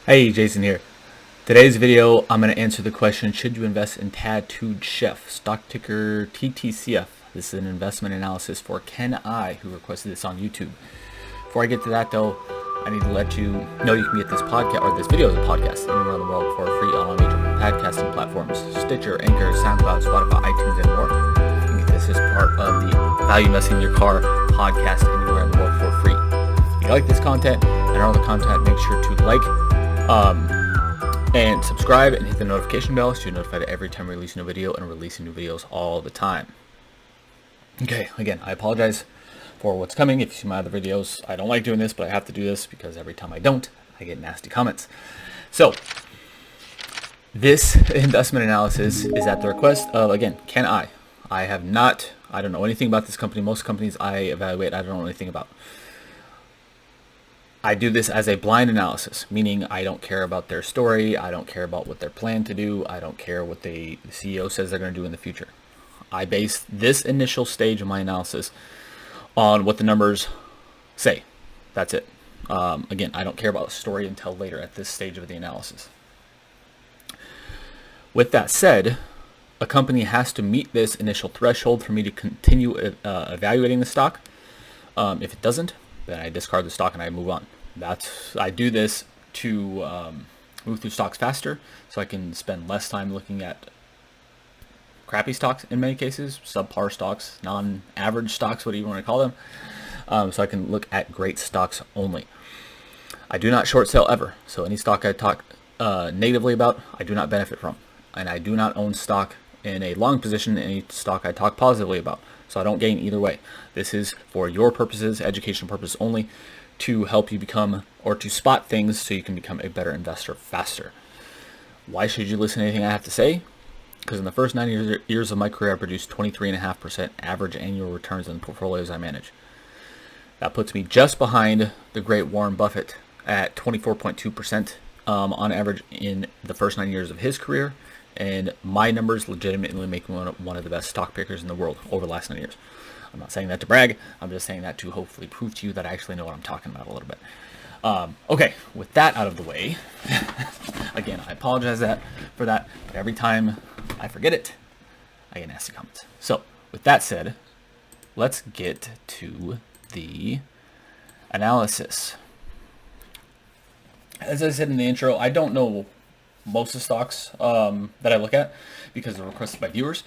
Hey, Jason here. Today's video, I'm going to answer the question, should you invest in Tattooed Chef, stock ticker TTCF? This is an investment analysis for Ken I, who requested this on YouTube. Before I get to that though, I need to let you know you can get this podcast, or this video as a podcast, anywhere in the world for free on all major podcasting platforms, Stitcher, Anchor, SoundCloud, Spotify, iTunes, and more. You can get this as part of the Value Investing in Your Car podcast anywhere in the world for free. If you like this content and all the content, make sure to like, and subscribe and hit the notification bell so you're notified every time we release a new video, and releasing new videos all the time. Okay, again, I apologize for what's coming. If you see my other videos, I don't like doing this, but I have to do this because every time I don't, I get nasty comments. So this investment analysis is at the request of, again, Ken I. I don't know anything about this company. Most companies I evaluate, I don't know anything about. I do this as a blind analysis, meaning I don't care about their story. I don't care about what they're planning to do. I don't care what the CEO says they're going to do in the future. I base this initial stage of my analysis on what the numbers say. That's it. Again, I don't care about the story until later at this stage of the analysis. With that said, a company has to meet this initial threshold for me to continue evaluating the stock. If it doesn't, then I discard the stock and I move on. I do this to move through stocks faster, so I can spend less time looking at crappy stocks in many cases, subpar stocks, non-average stocks, whatever you want to call them. So I can look at great stocks only. I do not short sell ever, so any stock I talk negatively about, I do not benefit from. And I do not own stock in a long position in any stock I talk positively about. So I don't gain either way. This is for your purposes, educational purposes only, to help you become, or to spot things so you can become a better investor faster. Why should you listen to anything I have to say? Because in the first 9 years of my career, I produced 23.5% average annual returns on the portfolios I manage. That puts me just behind the great Warren Buffett at 24.2% on average in the first 9 years of his career. And my numbers legitimately make me one of the best stock pickers in the world over the last 9 years. I'm not saying that to brag. I'm just saying that to hopefully prove to you that I actually know what I'm talking about a little bit. Okay, with that out of the way, again, I apologize for that, but every time I forget it, I get nasty comments. So, with that said, let's get to the analysis. As I said in the intro, I don't know most of the stocks that I look at because they're requested by viewers.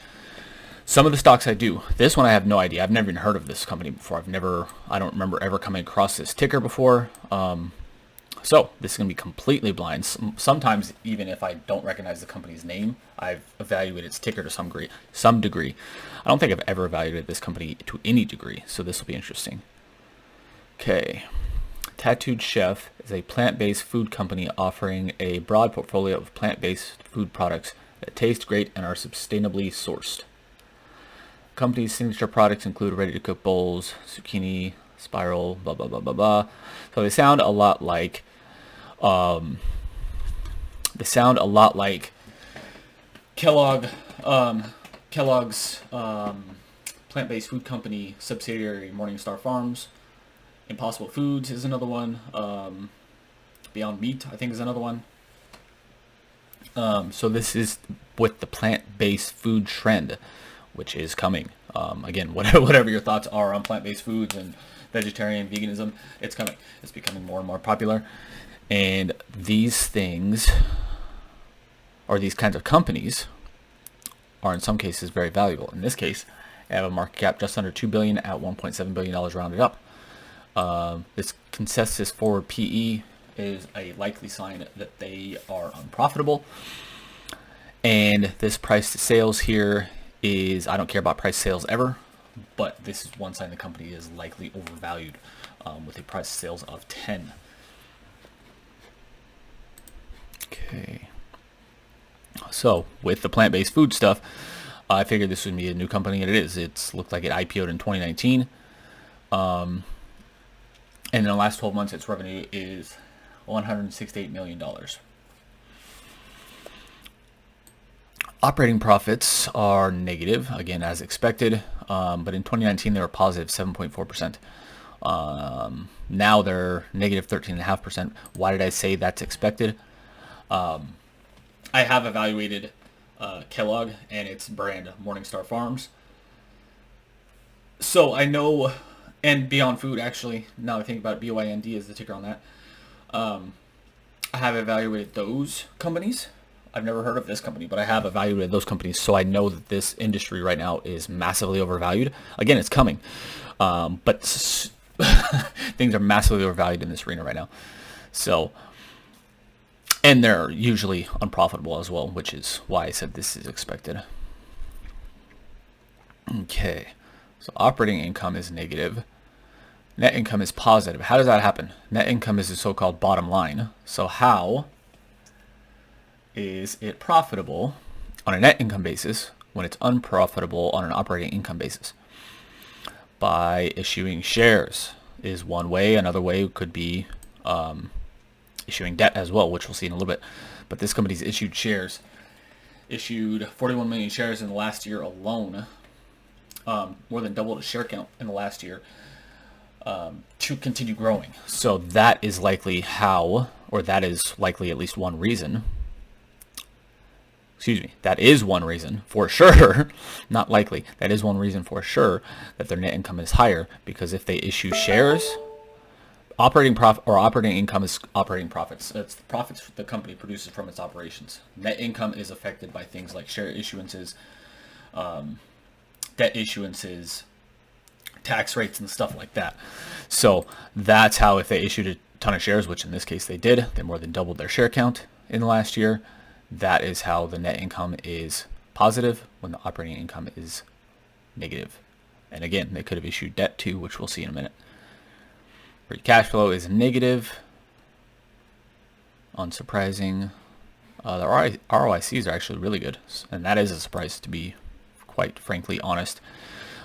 Some of the stocks I do. This one I have no idea. I've never even heard of this company before. I don't remember ever coming across this ticker before. So this is going to be completely blind. Sometimes even if I don't recognize the company's name, I've evaluated its ticker to some degree. I don't think I've ever evaluated this company to any degree, so this will be interesting. Okay. Tattooed Chef is a plant-based food company offering a broad portfolio of plant-based food products that taste great and are sustainably sourced. The company's signature products include ready-to-cook bowls, zucchini, spiral, blah, blah, blah, blah, blah. So they sound a lot like Kellogg's plant-based food company subsidiary Morningstar Farms. Impossible Foods is another one. Beyond Meat, I think, is another one. So this is with the plant-based food trend, which is coming. Again, whatever your thoughts are on plant-based foods and vegetarian, veganism, it's coming. It's becoming more and more popular. And these things, or these kinds of companies, are in some cases very valuable. In this case, I have a market cap just under $2 billion at $1.7 billion rounded up. This consensus forward PE is a likely sign that they are unprofitable. And this price to sales here is, I don't care about price sales ever, but this is one sign the company is likely overvalued with a price to sales of 10. Okay. So with the plant-based food stuff, I figured this would be a new company, and it is. It's looked like it IPO'd in 2019. And in the last 12 months, its revenue is $168 million. Operating profits are negative, again, as expected, but in 2019, they were positive 7.4%. Now they're negative 13.5%. Why did I say that's expected? I have evaluated Kellogg and its brand Morningstar Farms. So I know, and Beyond Food actually, now I think about it, BYND is the ticker on that. I have evaluated those companies. I've never heard of this company, but I have evaluated those companies, so I know that this industry right now is massively overvalued. Again, it's coming, but things are massively overvalued in this arena right now. So, and they're usually unprofitable as well, which is why I said this is expected. Okay, so operating income is negative. Net income is positive. How does that happen? Net income is the so-called bottom line. So how is it profitable on a net income basis when it's unprofitable on an operating income basis? By issuing shares is one way. Another way could be issuing debt as well, which we'll see in a little bit. But this company's issued shares, issued 41 million shares in the last year alone, more than doubled its share count in the last year, to continue growing. So that is likely how, or that is likely at least one reason. Excuse me, that is one reason for sure, not likely, that is one reason for sure that their net income is higher, because if they issue shares, operating income is operating profits. That's the profits the company produces from its operations. Net income is affected by things like share issuances, debt issuances, tax rates, and stuff like that. So that's how, if they issued a ton of shares, which in this case they did, they more than doubled their share count in the last year. That is how the net income is positive when the operating income is negative. And again, they could have issued debt too, which we'll see in a minute. Free cash flow is negative. Unsurprising. The ROICs are actually really good, and that is a surprise, to be quite frankly honest.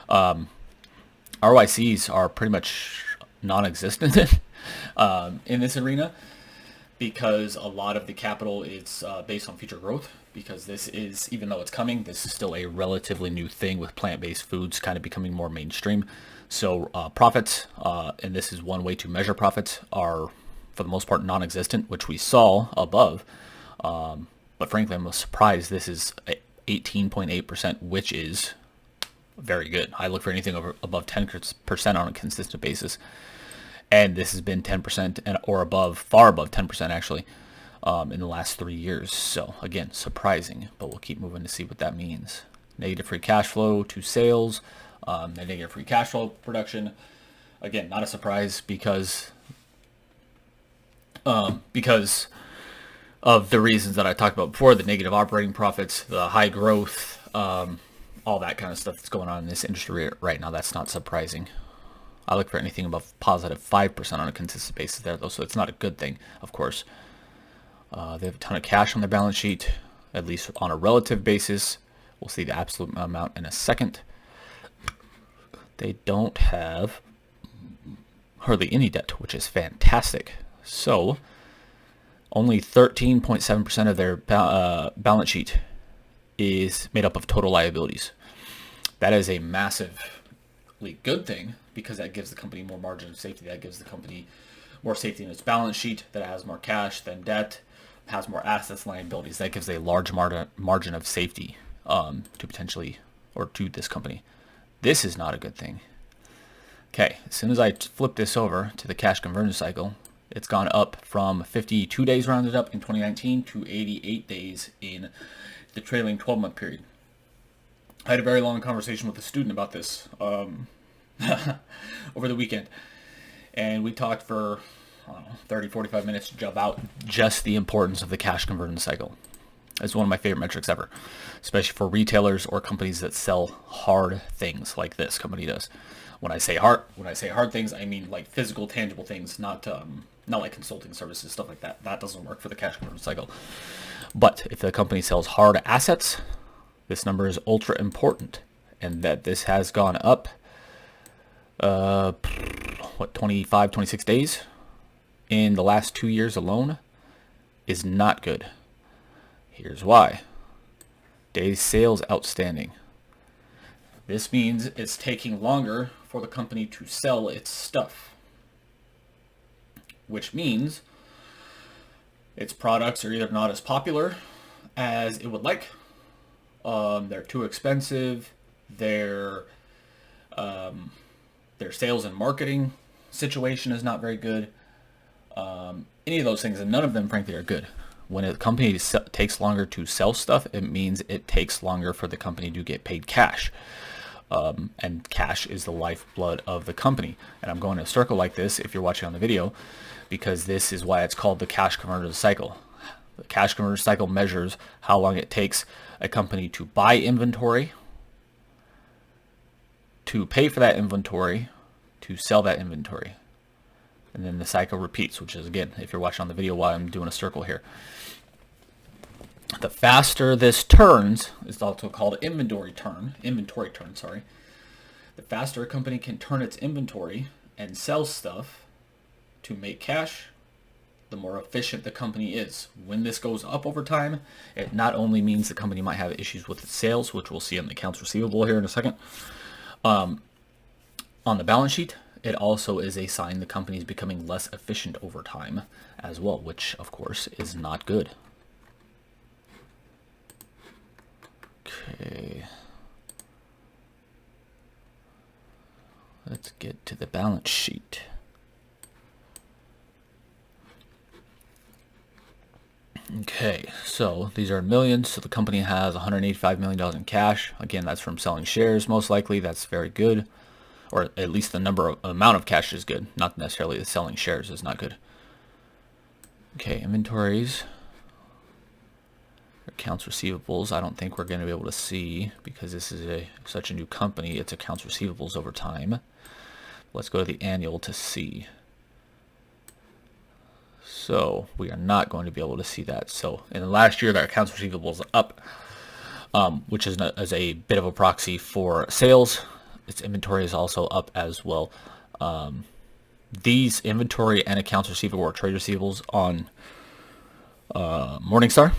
ROICs are pretty much non-existent in this arena, because a lot of the capital is based on future growth, because this is, even though it's coming, this is still a relatively new thing with plant-based foods kind of becoming more mainstream. So profits, and this is one way to measure profits, are for the most part non-existent, which we saw above. But frankly, I'm surprised this is 18.8%, which is very good. I look for anything above 10% on a consistent basis. And this has been 10% or above, far above 10% actually, in the last 3 years. So again, surprising, but we'll keep moving to see what that means. Negative free cash flow to sales, negative free cash flow production. Again, not a surprise, because of the reasons that I talked about before: the negative operating profits, the high growth, all that kind of stuff that's going on in this industry right now. That's not surprising. I look for anything above positive 5% on a consistent basis there, though, so it's not a good thing, of course. They have a ton of cash on their balance sheet, at least on a relative basis. We'll see the absolute amount in a second. They don't have hardly any debt, which is fantastic. So only 13.7% of their balance sheet is made up of total liabilities. That is a massively good thing, because that gives the company more margin of safety. That gives the company more safety in its balance sheet, that it has more cash than debt, has more assets and liabilities. That gives a large margin of safety to potentially, or to this company. This is not a good thing. Okay, as soon as I flip this over to the cash conversion cycle, it's gone up from 52 days rounded up in 2019 to 88 days in the trailing 12-month period. I had a very long conversation with a student about this over the weekend, and we talked for 30, 45 minutes about just the importance of the cash conversion cycle. It's one of my favorite metrics ever, especially for retailers or companies that sell hard things like this company does. When I say hard things, I mean like physical, tangible things, not like consulting services, stuff like that. That doesn't work for the cash conversion cycle. But if the company sells hard assets, this number is ultra important, and that this has gone up 25, 26 days in the last 2 years alone is not good. Here's why. Days sales outstanding. This means it's taking longer for the company to sell its stuff. which means its products are either not as popular as it would like, they're too expensive, their sales and marketing situation is not very good, any of those things, and none of them frankly are good. When a company takes longer to sell stuff, it means it takes longer for the company to get paid cash. And cash is the lifeblood of the company. And I'm going in a circle like this if you're watching on the video, because this is why it's called the cash converter cycle. The cash converter cycle measures how long it takes a company to buy inventory, to pay for that inventory, to sell that inventory. And then the cycle repeats, which is, again, if you're watching on the video while I'm doing a circle here. The faster this turns, is also called inventory turn, sorry. The faster a company can turn its inventory and sell stuff to make cash, the more efficient the company is. When this goes up over time, it not only means the company might have issues with its sales, which we'll see in the accounts receivable here in a second, on the balance sheet, it also is a sign the company is becoming less efficient over time as well, which of course is not good. Okay. Let's get to the balance sheet. Okay, so these are millions. So the company has $185 million in cash. Again, that's from selling shares most likely. That's very good. Or at least the amount of cash is good. Not necessarily the selling shares is not good. Okay, inventories. Accounts receivables, I don't think we're going to be able to see because this is such a new company. It's accounts receivables over time. Let's go to the annual to see. So we are not going to be able to see that. So in the last year, their accounts receivables up, which is a bit of a proxy for sales. Its inventory is also up as well. These inventory and accounts receivable or trade receivables on Morningstar,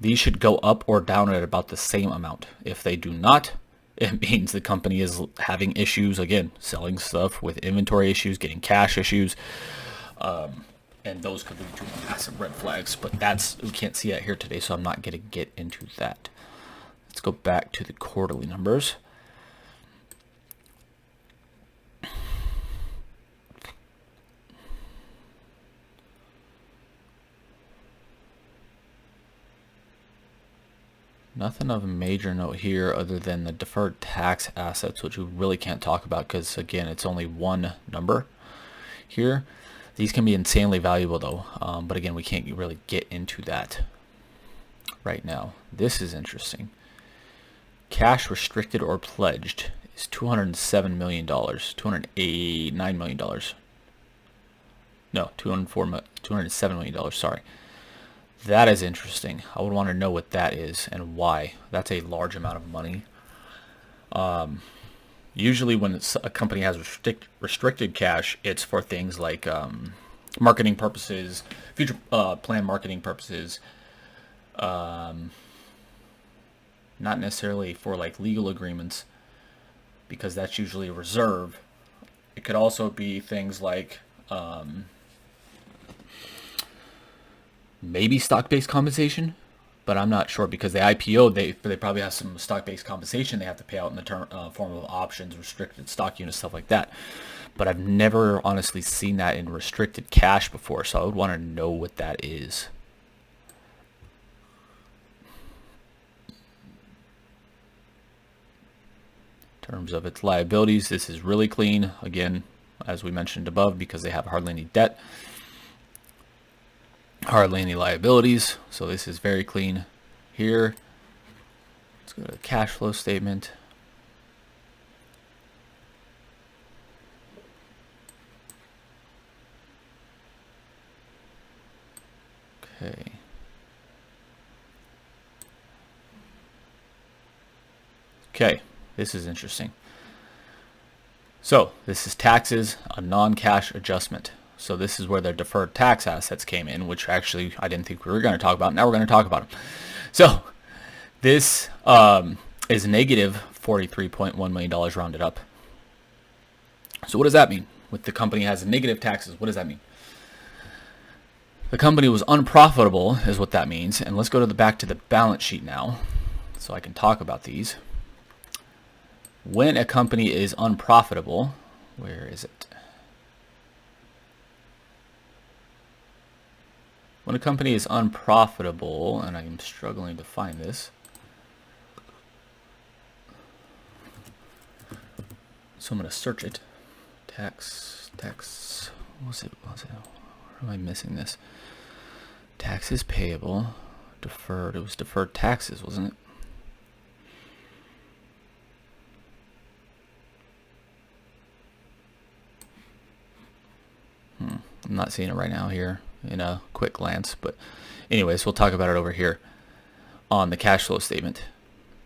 these should go up or down at about the same amount. If they do not, it means the company is having issues, again, selling stuff with inventory issues, getting cash issues, and those could lead to massive red flags. But we can't see that here today, so I'm not going to get into that. Let's go back to the quarterly numbers. Nothing of a major note here other than the deferred tax assets, which we really can't talk about because, again, it's only one number here. These can be insanely valuable, though. But, again, we can't really get into that right now. This is interesting. Cash restricted or pledged is $207 million. $289 million. No, $207 million, sorry. That is interesting. I would want to know what that is and why. That's a large amount of money. Usually when a company has restricted cash, it's for things like marketing purposes, future plan marketing purposes, not necessarily for like legal agreements, because that's usually a reserve. It could also be things like maybe stock-based compensation, but I'm not sure because they IPO, they probably have some stock-based compensation they have to pay out in the form of options, restricted stock units, stuff like that. But I've never honestly seen that in restricted cash before, so I would want to know what that is. In terms of its liabilities, this is really clean, again, as we mentioned above, because they have hardly any debt. Hardly any liabilities, so this is very clean here. Let's go to the cash flow statement. Okay. Okay, this is interesting. So this is taxes, a non-cash adjustment. So this is where their deferred tax assets came in, which actually I didn't think we were going to talk about. Now we're going to talk about them. So this is negative $43.1 million rounded up. So what does that mean? With the company has negative taxes, what does that mean? The company was unprofitable is what that means. And let's go back to the balance sheet now so I can talk about these. When a company is unprofitable, where is it? When a company is unprofitable, and I'm struggling to find this. So I'm going to search it. Tax, what was it? Where am I missing this? Taxes payable, deferred. It was deferred taxes, wasn't it? I'm not seeing it right now here in a quick glance, but anyways, we'll talk about it over here on the cash flow statement.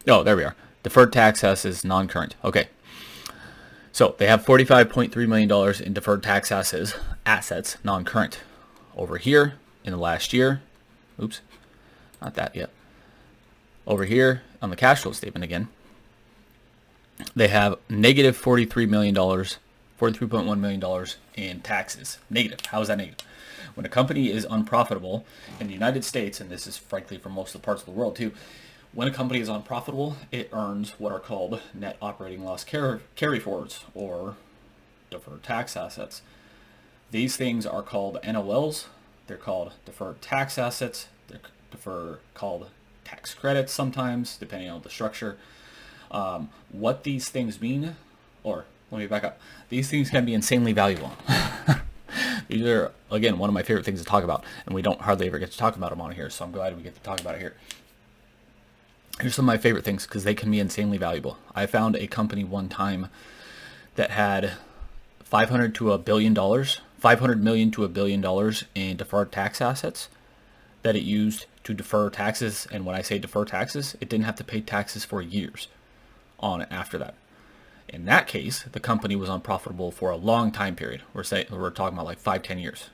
Oh, there we are. Deferred tax assets non-current. Okay. So they have $45.3 million in deferred tax assets non-current. Over here in the last year, oops, not that yet. Over here on the cash flow statement again, they have negative $43 million, $43.1 million in taxes. Negative. How is that negative? When a company is unprofitable in the United States, and this is frankly for most of the parts of the world too, when a company is unprofitable, it earns what are called net operating loss carryforwards, or deferred tax assets. These things are called NOLs. They're called deferred tax assets. They're called tax credits sometimes, depending on the structure. What these things mean, or let me back up. These things can be insanely valuable. These are, again, one of my favorite things to talk about, and we don't hardly ever get to talk about them on here, so I'm glad we get to talk about it here. Here's some of my favorite things because they can be insanely valuable. I found a company one time that had $500 million to $1 billion in deferred tax assets that it used to defer taxes. And when I say defer taxes, it didn't have to pay taxes for years on it after that. In that case, the company was unprofitable for a long time period. We're talking about like 5-10 years.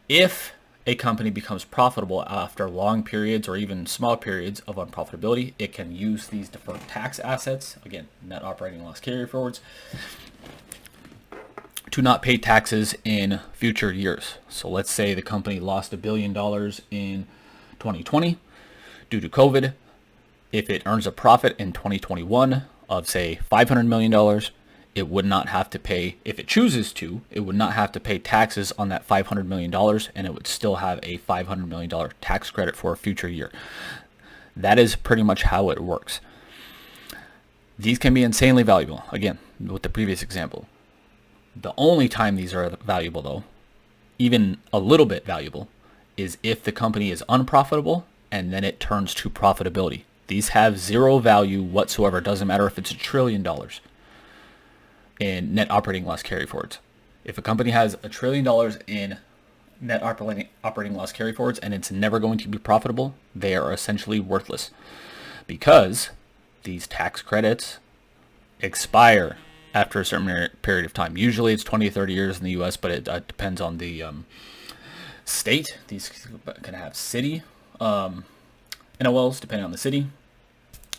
If a company becomes profitable after long periods or even small periods of unprofitability, it can use these deferred tax assets, again, net operating loss carryforwards, to not pay taxes in future years. So let's say the company lost $1 billion in 2020 due to COVID. If it earns a profit in 2021 of, say, $500 million, it would not have to pay, if it chooses to, it would not have to pay taxes on that $500 million, and it would still have a $500 million tax credit for a future year. That is pretty much how it works. These can be insanely valuable, again, with the previous example. The only time these are valuable, though, even a little bit valuable, is if the company is unprofitable and then it turns to profitability. These have zero value whatsoever. It doesn't matter if it's $1 trillion in net operating loss carryforwards. If a company has $1 trillion in net operating loss carryforwards and it's never going to be profitable, they are essentially worthless because these tax credits expire after a certain period of time. Usually it's 20 to 30 years in the US, but it depends on the state. These can have city NOLs depending on the city,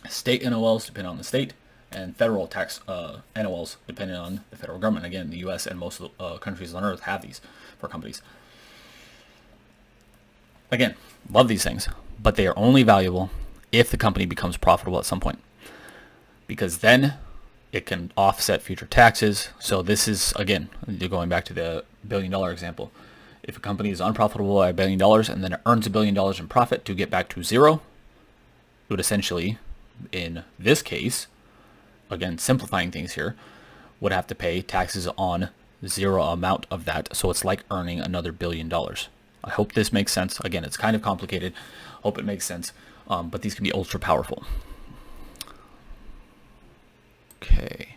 state NOLs depending on the state, and federal tax NOLs depending on the federal government. Again, the US and most of the countries on earth have these for companies. Again, love these things, but they are only valuable if the company becomes profitable at some point, because then it can offset future taxes. So this is, again, going back to the $1 billion example. If a company is unprofitable by $1 billion and then it earns $1 billion in profit to get back to zero, it would essentially, in this case, again, simplifying things here, would have to pay taxes on zero amount of that. So it's like earning another $1 billion. I hope this makes sense. Again, it's kind of complicated. Hope it makes sense. But these can be ultra powerful. Okay.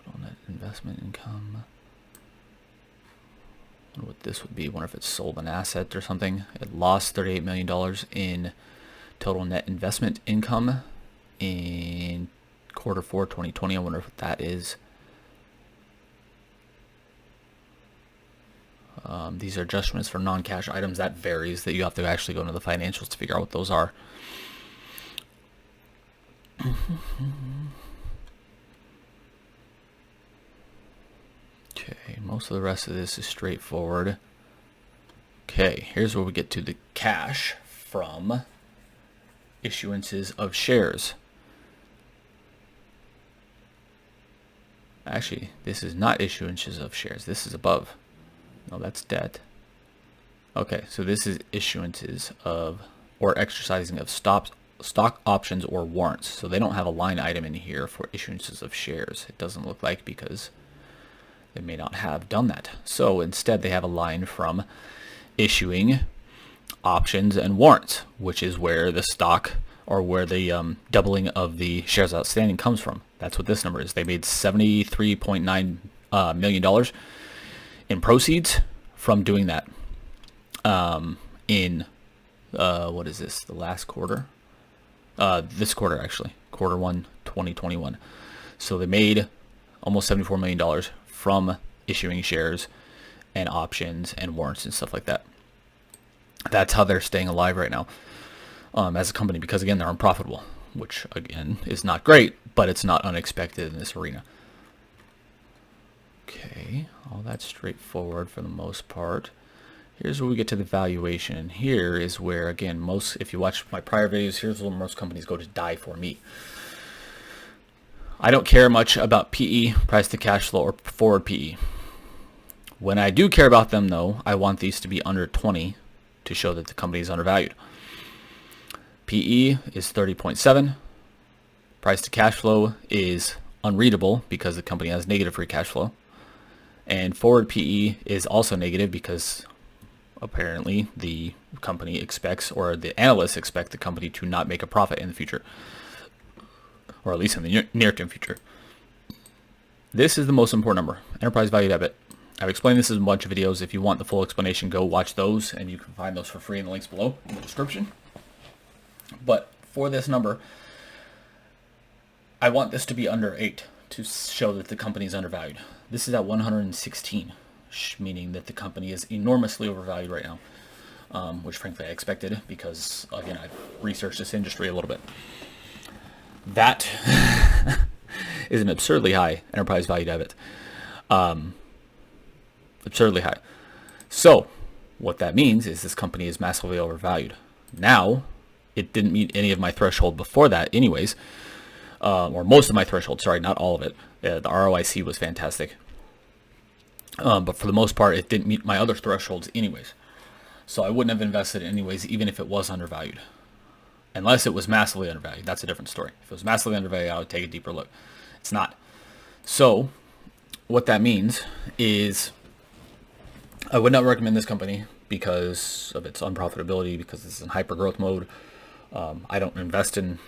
Total net investment income. I wonder what this would be. I wonder if it sold an asset or something. It lost $38 million in total net investment income in quarter 4 2020. I wonder what that is. These are adjustments for non-cash items. That varies. That you have to actually go into the financials to figure out what those are. Most of the rest of this is straightforward. Okay, here's where we get to the cash from issuances of shares. Actually, this is not issuances of shares. This is above. No, that's debt. Okay, so this is issuances of or exercising of stock options or warrants. So they don't have a line item in here for issuances of shares. It doesn't look like, because they may not have done that. So instead they have a line from issuing options and warrants, which is where the stock, or where the doubling of the shares outstanding comes from. That's what this number is. They made $73.9 million in proceeds from doing that in what is this, the last quarter? This quarter, actually, quarter 1 2021. So they made almost $74 million from issuing shares and options and warrants and stuff like that. That's how they're staying alive right now as a company, because again, they're unprofitable, which again is not great, but it's not unexpected in this arena. Okay, all that's straightforward for the most part. Here's where we get to the valuation, and here is where, again, if you watch my prior videos, here's where most companies go to die for me. I don't care much about PE, price to cash flow, or forward PE. When I do care about them, though, I want these to be under 20 to show that the company is undervalued. PE is 30.7. Price to cash flow is unreadable because the company has negative free cash flow. And forward PE is also negative because apparently the company expects, or the analysts expect, the company to not make a profit in the future, or at least in the near-term future. This is the most important number, enterprise value debit. I've explained this in a bunch of videos. If you want the full explanation, go watch those, and you can find those for free in the links below in the description. But for this number, I want this to be under 8 to show that the company is undervalued. This is at 116. Meaning that the company is enormously overvalued right now, which frankly I expected, because again, I've researched this industry a little bit. That is an absurdly high enterprise value debit. Absurdly high. So what that means is this company is massively overvalued. Now, it didn't meet any of my threshold before that anyways, or most of my threshold, sorry, not all of it. The ROIC was fantastic. But for the most part, it didn't meet my other thresholds anyways. So I wouldn't have invested anyways, even if it was undervalued. Unless it was massively undervalued. That's a different story. If it was massively undervalued, I would take a deeper look. It's not. So what that means is I would not recommend this company because of its unprofitability, because it's in hyper growth mode. I don't invest in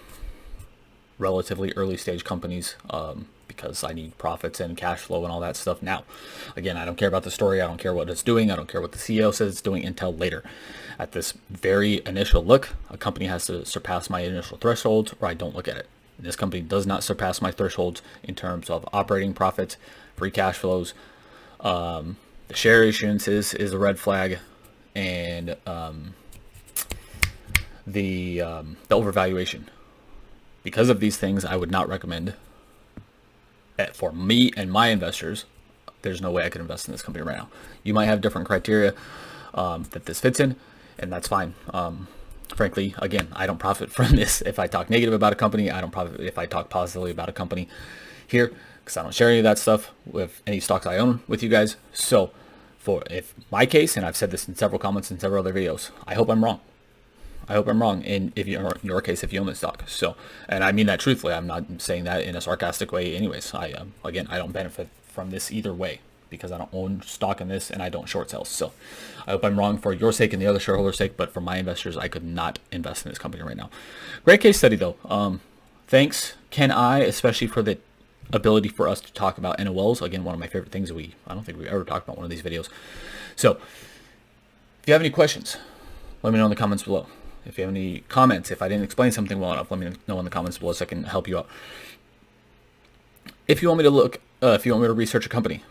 relatively early stage companies because I need profits and cash flow and all that stuff now. Again, I don't care about the story. I don't care what it's doing. I don't care what the CEO says it's doing until later. At this very initial look, a company has to surpass my initial thresholds, or I don't look at it. This company does not surpass my thresholds in terms of operating profits, free cash flows. The share issuances is a red flag, and the overvaluation. Because of these things, I would not recommend it for me and my investors. There's no way I could invest in this company right now. You might have different criteria that this fits in, and that's fine. Frankly, again, I don't profit from this if I talk negative about a company. I don't profit if I talk positively about a company here, because I don't share any of that stuff with any stocks I own with you guys. So if my case, and I've said this in several comments and several other videos, I hope I'm wrong. I hope I'm wrong in your case, if you own this stock. So, and I mean that truthfully. I'm not saying that in a sarcastic way anyways. Again, I don't benefit from this either way because I don't own stock in this and I don't short sell. So I hope I'm wrong for your sake and the other shareholders' sake, but for my investors, I could not invest in this company right now. Great case study though. Thanks, Ken I, especially for the ability for us to talk about NOLs. Again, one of my favorite things that I don't think we ever talked about one of these videos. So if you have any questions, let me know in the comments below. If you have any comments, if I didn't explain something well enough, let me know in the comments below so I can help you out. If you want me to research a company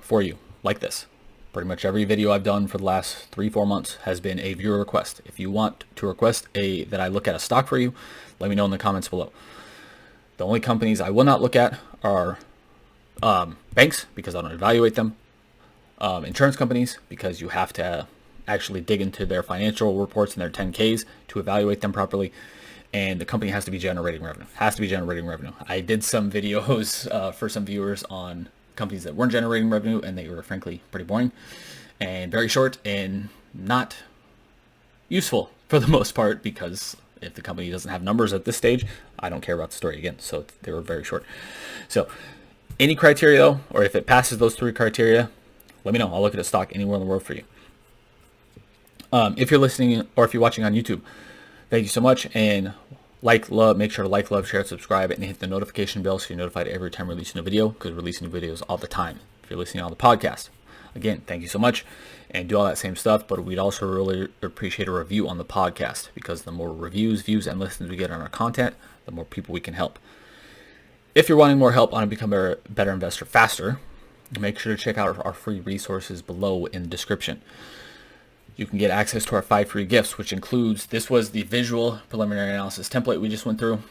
for you like this, pretty much every video I've done for the last 3-4 months has been a viewer request. If you want to request that I look at a stock for you, let me know in the comments below. The only companies I will not look at are banks, because I don't evaluate them, insurance companies, because you have to actually dig into their financial reports and their 10Ks to evaluate them properly. And the company has to be generating revenue. I did some videos for some viewers on companies that weren't generating revenue, and they were frankly pretty boring and very short and not useful for the most part, because if the company doesn't have numbers at this stage, I don't care about the story again. So they were very short. So any criteria though, or if it passes those 3 criteria, let me know. I'll look at a stock anywhere in the world for you. If you're listening or if you're watching on YouTube, thank you so much. And make sure to like, love, share, subscribe, and hit the notification bell so you're notified every time we release a new video, because we're releasing new videos all the time. If you're listening on the podcast, again, thank you so much, and do all that same stuff. But we'd also really appreciate a review on the podcast, because the more reviews, views, and listens we get on our content, the more people we can help. If you're wanting more help on becoming a better investor faster, make sure to check out our free resources below in the description. You can get access to our 5 free gifts, which includes, this was the visual preliminary analysis template we just went through.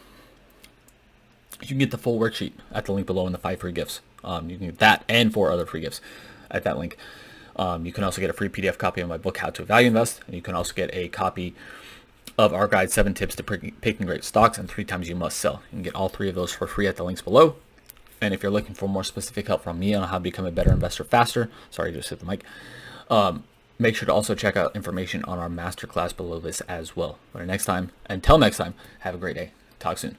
You can get the full worksheet at the link below in the 5 free gifts. You can get that and 4 other free gifts at that link. You can also get a free PDF copy of my book, How to Value Invest. And you can also get a copy of our guide, 7 tips to picking great stocks and 3 times you must sell. You can get all 3 of those for free at the links below. And if you're looking for more specific help from me on how to become a better investor faster, sorry, I just hit the mic. Make sure to also check out information on our masterclass below this as well. But until next time, have a great day. Talk soon.